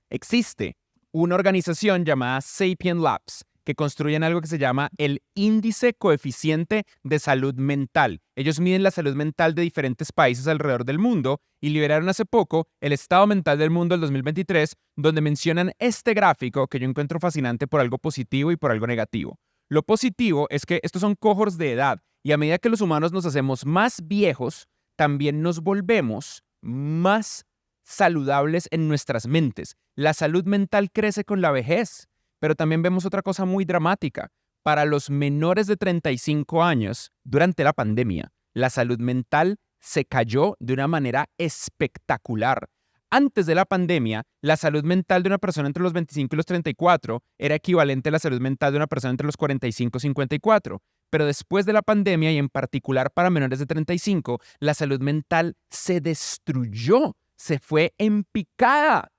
Existe una organización llamada Sapien Labs que construyen algo que se llama el Índice Coeficiente de Salud Mental. Ellos miden la salud mental de diferentes países alrededor del mundo y liberaron hace poco el Estado Mental del Mundo del 2023, donde mencionan este gráfico que yo encuentro fascinante por algo positivo y por algo negativo. Lo positivo es que estos son cohorts de edad y a medida que los humanos nos hacemos más viejos, también nos volvemos más saludables en nuestras mentes. La salud mental crece con la vejez. Pero también vemos otra cosa muy dramática. Para los menores de 35 años, durante la pandemia, la salud mental se cayó de una manera espectacular. Antes de la pandemia, la salud mental de una persona entre los 25 y los 34 era equivalente a la salud mental de una persona entre los 45 y 54. Pero después de la pandemia, y en particular para menores de 35, la salud mental se destruyó, se fue en picada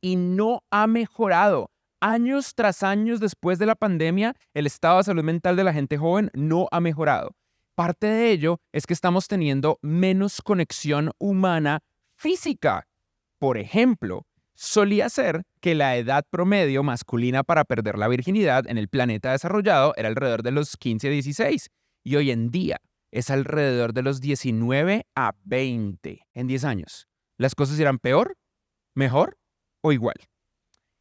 y no ha mejorado. Años tras años después de la pandemia, el estado de salud mental de la gente joven no ha mejorado. Parte de ello es que estamos teniendo menos conexión humana física. Por ejemplo, solía ser que la edad promedio masculina para perder la virginidad en el planeta desarrollado era alrededor de los 15 a 16 y hoy en día es alrededor de los 19 a 20 en 10 años. ¿Las cosas irán peor, mejor o igual?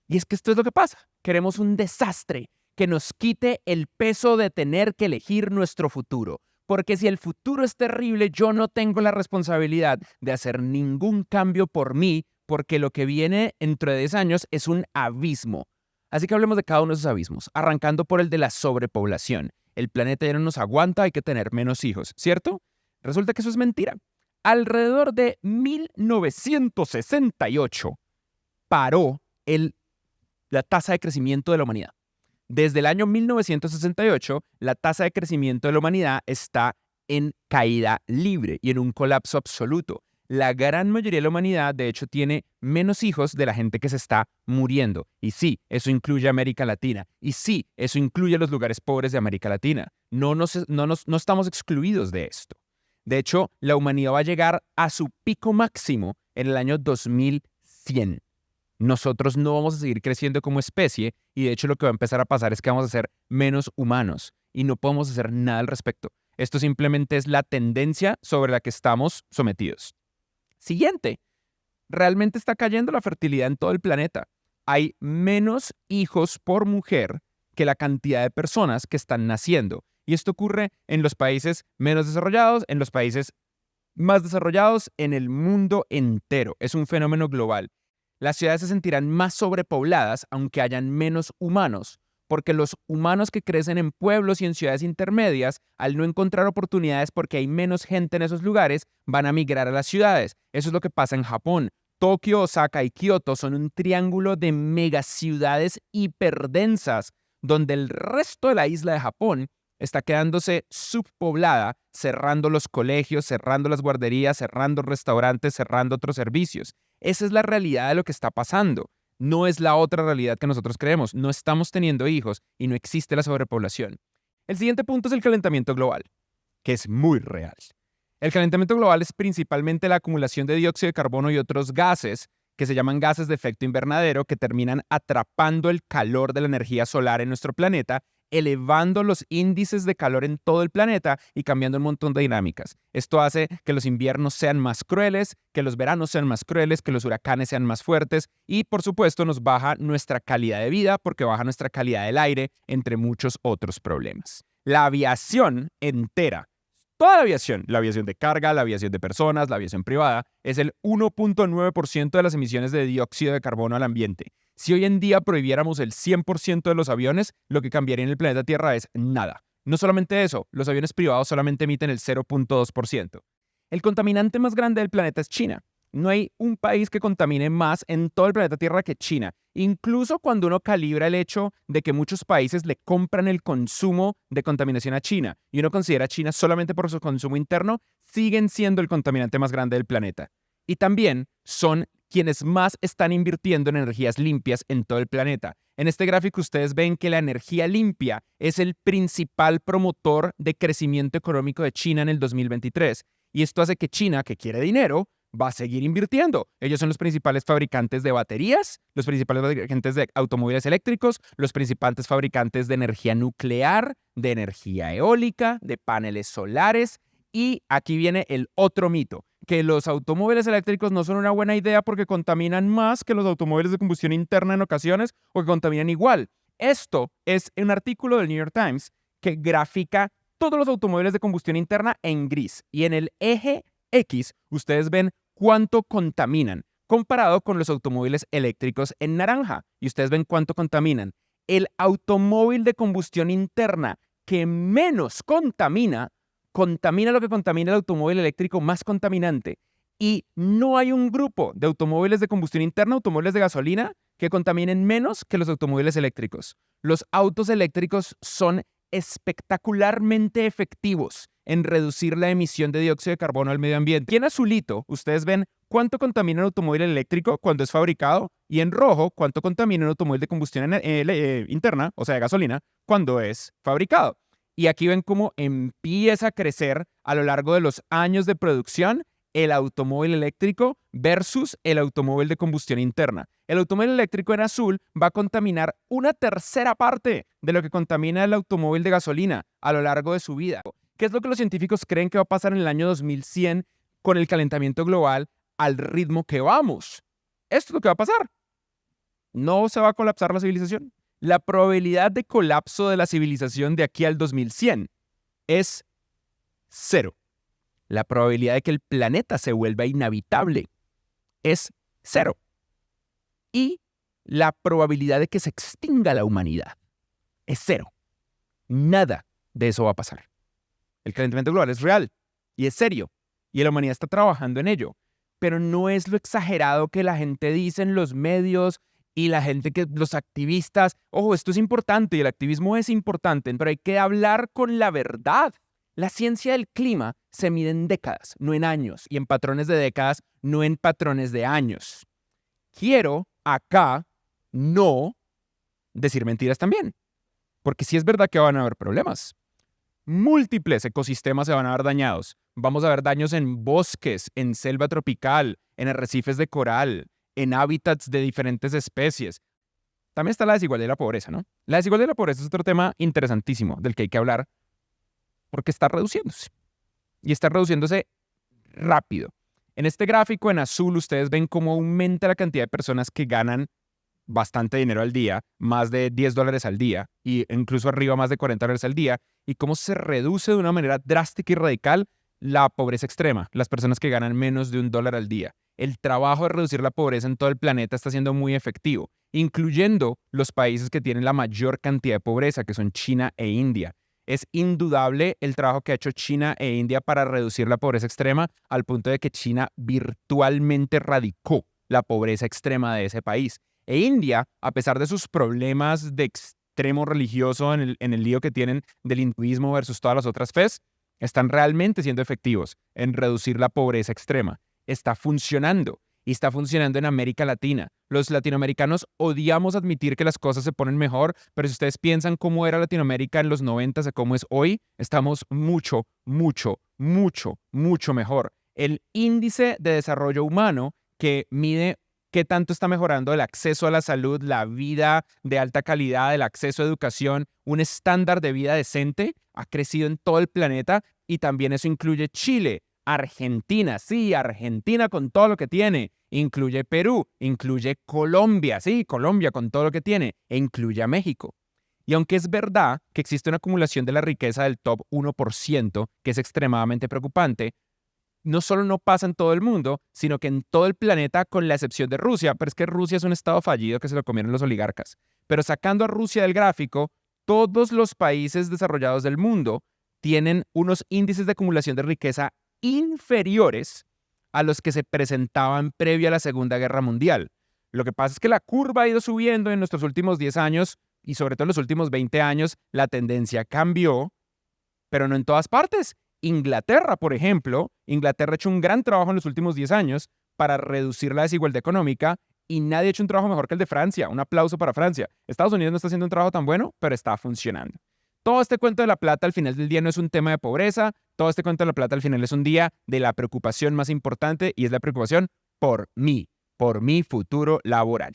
Y es que esto es lo que pasa. Queremos un desastre que nos quite el peso de tener que elegir nuestro futuro. Porque si el futuro es terrible, yo no tengo la responsabilidad de hacer ningún cambio por mí, porque lo que viene dentro de 10 años es un abismo. Así que hablemos de cada uno de esos abismos, arrancando por el de la sobrepoblación. El planeta ya no nos aguanta, hay que tener menos hijos, ¿cierto? Resulta que eso es mentira. Alrededor de 1968 paró la tasa de crecimiento de la humanidad. Desde el año 1968, la tasa de crecimiento de la humanidad está en caída libre y en un colapso absoluto. La gran mayoría de la humanidad, de hecho, tiene menos hijos de la gente que se está muriendo. Y sí, eso incluye a América Latina. Y sí, eso incluye a los lugares pobres de América Latina. No estamos excluidos de esto. De hecho, la humanidad va a llegar a su pico máximo en el año 2100. Nosotros no vamos a seguir creciendo como especie y de hecho lo que va a empezar a pasar es que vamos a ser menos humanos y no podemos hacer nada al respecto. Esto simplemente es la tendencia sobre la que estamos sometidos. Siguiente, realmente está cayendo la fertilidad en todo el planeta. Hay menos hijos por mujer que la cantidad de personas que están naciendo. Y esto ocurre en los países menos desarrollados, en los países más desarrollados, en el mundo entero. Es un fenómeno global. Las ciudades se sentirán más sobrepobladas aunque hayan menos humanos, porque los humanos que crecen en pueblos y en ciudades intermedias, al no encontrar oportunidades porque hay menos gente en esos lugares, van a migrar a las ciudades. Eso es lo que pasa en Japón. Tokio, Osaka y Kioto son un triángulo de megaciudades hiperdensas, donde el resto de la isla de Japón está quedándose subpoblada, cerrando los colegios, cerrando las guarderías, cerrando restaurantes, cerrando otros servicios. Esa es la realidad de lo que está pasando. No es la otra realidad que nosotros creemos. No estamos teniendo hijos y no existe la sobrepoblación. El siguiente punto es el calentamiento global, que es muy real. El calentamiento global es principalmente la acumulación de dióxido de carbono y otros gases que se llaman gases de efecto invernadero que terminan atrapando el calor de la energía solar en nuestro planeta, elevando los índices de calor en todo el planeta y cambiando un montón de dinámicas. Esto hace que los inviernos sean más crueles, que los veranos sean más crueles, que los huracanes sean más fuertes y, por supuesto, nos baja nuestra calidad de vida porque baja nuestra calidad del aire, entre muchos otros problemas. La aviación entera, toda la aviación de carga, la aviación de personas, la aviación privada, es el 1.9% de las emisiones de dióxido de carbono al ambiente. Si hoy en día prohibiéramos el 100% de los aviones, lo que cambiaría en el planeta Tierra es nada. No solamente eso, los aviones privados solamente emiten el 0.2%. El contaminante más grande del planeta es China. No hay un país que contamine más en todo el planeta Tierra que China. Incluso cuando uno calibra el hecho de que muchos países le compran el consumo de contaminación a China y uno considera a China solamente por su consumo interno, siguen siendo el contaminante más grande del planeta. Y también son quienes más están invirtiendo en energías limpias en todo el planeta. En este gráfico ustedes ven que la energía limpia es el principal promotor de crecimiento económico de China en el 2023. Y esto hace que China, que quiere dinero, va a seguir invirtiendo. Ellos son los principales fabricantes de baterías, los principales fabricantes de automóviles eléctricos, los principales fabricantes de energía nuclear, de energía eólica, de paneles solares. Y aquí viene el otro mito, que los automóviles eléctricos no son una buena idea porque contaminan más que los automóviles de combustión interna en ocasiones o que contaminan igual. Esto es un artículo del New York Times que grafica todos los automóviles de combustión interna en gris. Y en el eje X ustedes ven cuánto contaminan comparado con los automóviles eléctricos en naranja. Y ustedes ven cuánto contaminan. El automóvil de combustión interna que menos contamina lo que contamina el automóvil eléctrico más contaminante. Y no hay un grupo de automóviles de combustión interna, automóviles de gasolina, que contaminen menos que los automóviles eléctricos. Los autos eléctricos son espectacularmente efectivos en reducir la emisión de dióxido de carbono al medio ambiente. Y en azulito, ustedes ven cuánto contamina un automóvil eléctrico cuando es fabricado, y en rojo, cuánto contamina un automóvil de combustión interna, o sea, de gasolina, cuando es fabricado. Y aquí ven cómo empieza a crecer a lo largo de los años de producción el automóvil eléctrico versus el automóvil de combustión interna. El automóvil eléctrico en azul va a contaminar una tercera parte de lo que contamina el automóvil de gasolina a lo largo de su vida. ¿Qué es lo que los científicos creen que va a pasar en el año 2100 con el calentamiento global al ritmo que vamos? Esto es lo que va a pasar. No se va a colapsar la civilización. La probabilidad de colapso de la civilización de aquí al 2100 es 0. La probabilidad de que el planeta se vuelva inhabitable es 0. Y la probabilidad de que se extinga la humanidad es 0. Nada de eso va a pasar. El calentamiento global es real y es serio. Y la humanidad está trabajando en ello. Pero no es lo exagerado que la gente dice en los medios y la gente los activistas. Ojo, esto es importante y el activismo es importante, pero hay que hablar con la verdad. La ciencia del clima se mide en décadas, no en años, y en patrones de décadas, no en patrones de años. Quiero acá no decir mentiras también, porque sí es verdad que van a haber problemas. Múltiples ecosistemas se van a ver dañados. Vamos a ver daños en bosques, en selva tropical, en arrecifes de coral, en hábitats de diferentes especies. También está la desigualdad y la pobreza, ¿no? La desigualdad y la pobreza es otro tema interesantísimo del que hay que hablar porque está reduciéndose. Y está reduciéndose rápido. En este gráfico en azul ustedes ven cómo aumenta la cantidad de personas que ganan bastante dinero al día, más de $10 al día, y incluso arriba más de $40 al día, y cómo se reduce de una manera drástica y radical la pobreza extrema, las personas que ganan menos de $1 al día. El trabajo de reducir la pobreza en todo el planeta está siendo muy efectivo, incluyendo los países que tienen la mayor cantidad de pobreza, que son China e India. Es indudable el trabajo que ha hecho China e India para reducir la pobreza extrema, al punto de que China virtualmente erradicó la pobreza extrema de ese país. E India, a pesar de sus problemas de extremo religioso en el lío que tienen del hinduismo versus todas las otras fes, están realmente siendo efectivos en reducir la pobreza extrema. Está funcionando. Y está funcionando en América Latina. Los latinoamericanos odiamos admitir que las cosas se ponen mejor, pero si ustedes piensan cómo era Latinoamérica en los 90 a cómo es hoy, estamos mucho, mucho, mucho, mucho mejor. El índice de desarrollo humano que mide qué tanto está mejorando el acceso a la salud, la vida de alta calidad, el acceso a educación, un estándar de vida decente, ha crecido en todo el planeta y también eso incluye Chile, Argentina, sí, Argentina con todo lo que tiene, incluye Perú, incluye Colombia, sí, Colombia con todo lo que tiene, e incluye a México. Y aunque es verdad que existe una acumulación de la riqueza del top 1%, que es extremadamente preocupante, no solo no pasa en todo el mundo, sino que en todo el planeta, con la excepción de Rusia. Pero es que Rusia es un estado fallido que se lo comieron los oligarcas. Pero sacando a Rusia del gráfico, todos los países desarrollados del mundo tienen unos índices de acumulación de riqueza inferiores a los que se presentaban previo a la Segunda Guerra Mundial. Lo que pasa es que la curva ha ido subiendo en nuestros últimos 10 años y sobre todo en los últimos 20 años la tendencia cambió, pero no en todas partes. Inglaterra, por ejemplo, Inglaterra ha hecho un gran trabajo en los últimos 10 años para reducir la desigualdad económica y nadie ha hecho un trabajo mejor que el de Francia. Un aplauso para Francia. Estados Unidos no está haciendo un trabajo tan bueno, pero está funcionando. Todo este cuento de la plata al final del día no es un tema de pobreza, todo este cuento de la plata al final es un día de la preocupación más importante y es la preocupación por mi futuro laboral.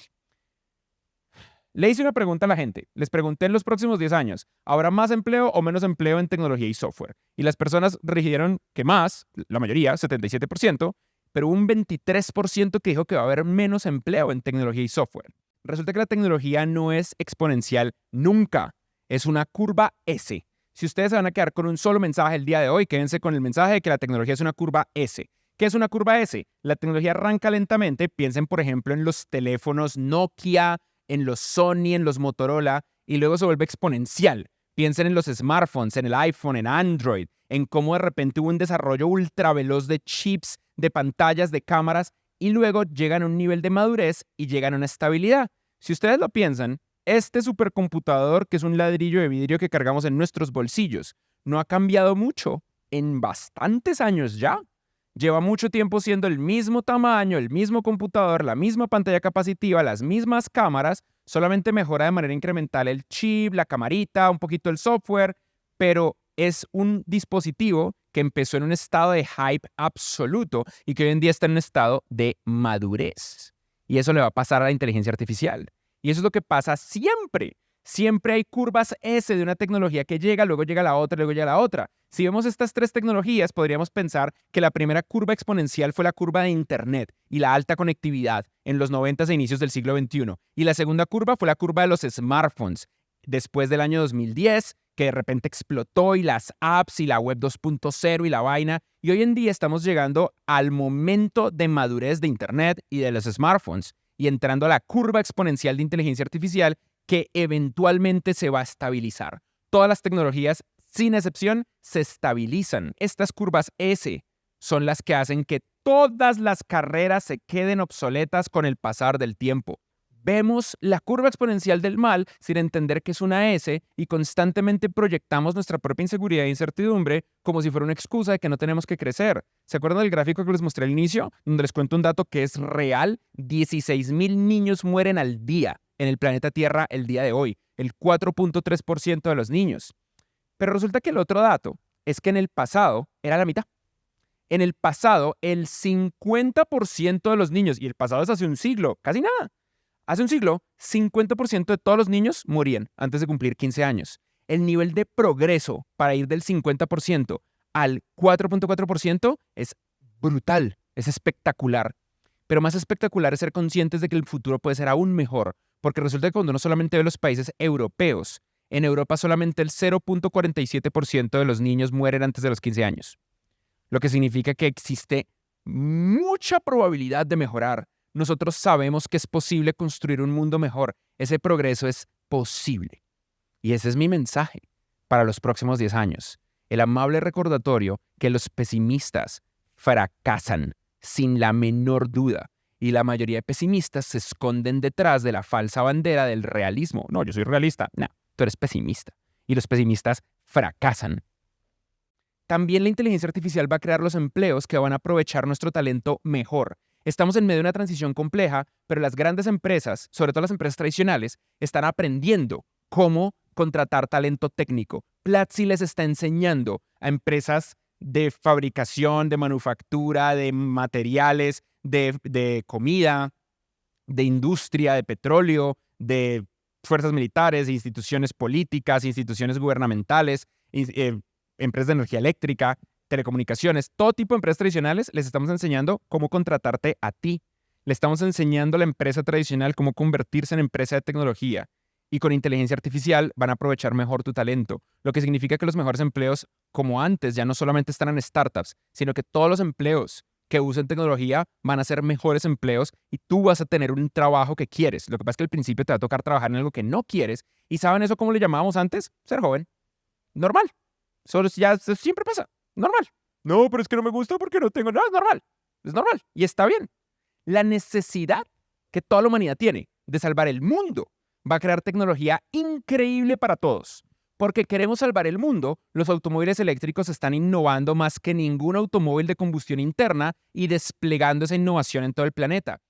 Le hice una pregunta a la gente. Les pregunté en los próximos 10 años, ¿habrá más empleo o menos empleo en tecnología y software? Y las personas dijeron que más, la mayoría, 77%, pero un 23% que dijo que va a haber menos empleo en tecnología y software. Resulta que la tecnología no es exponencial nunca, es una curva S. Si ustedes se van a quedar con un solo mensaje el día de hoy, quédense con el mensaje de que la tecnología es una curva S. ¿Qué es una curva S? La tecnología arranca lentamente. Piensen, por ejemplo, en los teléfonos Nokia, en los Sony, en los Motorola, y luego se vuelve exponencial. Piensen en los smartphones, en el iPhone, en Android, en cómo de repente hubo un desarrollo ultra veloz de chips, de pantallas, de cámaras, y luego llegan a un nivel de madurez y llegan a una estabilidad. Si ustedes lo piensan, este supercomputador, que es un ladrillo de vidrio que cargamos en nuestros bolsillos, no ha cambiado mucho en bastantes años ya. Lleva mucho tiempo siendo el mismo tamaño, el mismo computador, la misma pantalla capacitiva, las mismas cámaras, solamente mejora de manera incremental el chip, la camarita, un poquito el software, pero es un dispositivo que empezó en un estado de hype absoluto y que hoy en día está en un estado de madurez. Y eso le va a pasar a la inteligencia artificial. Y eso es lo que pasa siempre. Siempre hay curvas S de una tecnología que llega, luego llega la otra, luego llega la otra. Si vemos estas tres tecnologías, podríamos pensar que la primera curva exponencial fue la curva de Internet y la alta conectividad en los 90 e inicios del siglo XXI. Y la segunda curva fue la curva de los smartphones, después del año 2010, que de repente explotó y las apps y la web 2.0 y la vaina. Y hoy en día estamos llegando al momento de madurez de Internet y de los smartphones y entrando a la curva exponencial de inteligencia artificial que eventualmente se va a estabilizar. Todas las tecnologías, sin excepción, se estabilizan. Estas curvas S son las que hacen que todas las carreras se queden obsoletas con el pasar del tiempo. Vemos la curva exponencial del mal sin entender que es una S y constantemente proyectamos nuestra propia inseguridad e incertidumbre como si fuera una excusa de que no tenemos que crecer. ¿Se acuerdan del gráfico que les mostré al inicio? Donde les cuento un dato que es real. 16,000 niños mueren al día en el planeta Tierra el día de hoy. El 4.3% de los niños. Pero resulta que el otro dato es que en el pasado era la mitad. En el pasado, el 50% de los niños, y el pasado es hace un siglo, casi nada. Hace un siglo, 50% de todos los niños morían antes de cumplir 15 años. El nivel de progreso para ir del 50% al 4.4% es brutal, es espectacular. Pero más espectacular es ser conscientes de que el futuro puede ser aún mejor, porque resulta que cuando uno solamente ve los países europeos, en Europa solamente el 0.47% de los niños mueren antes de los 15 años. Lo que significa que existe mucha probabilidad de mejorar. Nosotros sabemos que es posible construir un mundo mejor. Ese progreso es posible. Y ese es mi mensaje para los próximos 10 años. El amable recordatorio que los pesimistas fracasan sin la menor duda. Y la mayoría de pesimistas se esconden detrás de la falsa bandera del realismo. No, yo soy realista. No, tú eres pesimista. Y los pesimistas fracasan. También la inteligencia artificial va a crear los empleos que van a aprovechar nuestro talento mejor. Estamos en medio de una transición compleja, pero las grandes empresas, sobre todo las empresas tradicionales, están aprendiendo cómo contratar talento técnico. Platzi les está enseñando a empresas de fabricación, de manufactura, de materiales, de comida, de industria, de petróleo, de fuerzas militares, instituciones políticas, instituciones gubernamentales, empresas de energía eléctrica, telecomunicaciones, todo tipo de empresas tradicionales, les estamos enseñando cómo contratarte a ti. Le estamos enseñando a la empresa tradicional cómo convertirse en empresa de tecnología. Y con inteligencia artificial van a aprovechar mejor tu talento, lo que significa que los mejores empleos, como antes, ya no solamente están en startups, sino que todos los empleos que usen tecnología van a ser mejores empleos y tú vas a tener un trabajo que quieres. Lo que pasa es que al principio te va a tocar trabajar en algo que no quieres. ¿Y saben eso cómo le llamábamos antes? Ser joven. Normal. Eso siempre pasa. Normal. No, pero es que no me gusta porque no tengo nada. Es normal. Es normal. Y está bien. La necesidad que toda la humanidad tiene de salvar el mundo va a crear tecnología increíble para todos. Porque queremos salvar el mundo, los automóviles eléctricos están innovando más que ningún automóvil de combustión interna y desplegando esa innovación en todo el planeta.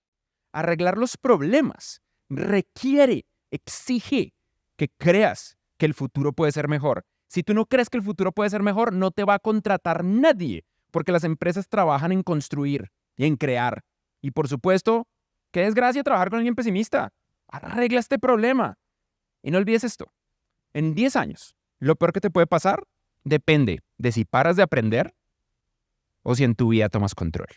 Arreglar los problemas requiere, exige que creas que el futuro puede ser mejor. Si tú no crees que el futuro puede ser mejor, no te va a contratar nadie, porque las empresas trabajan en construir y en crear. Y por supuesto, qué desgracia trabajar con alguien pesimista. Arregla este problema. Y no olvides esto. En 10 años, lo peor que te puede pasar depende de si paras de aprender o si en tu vida tomas control.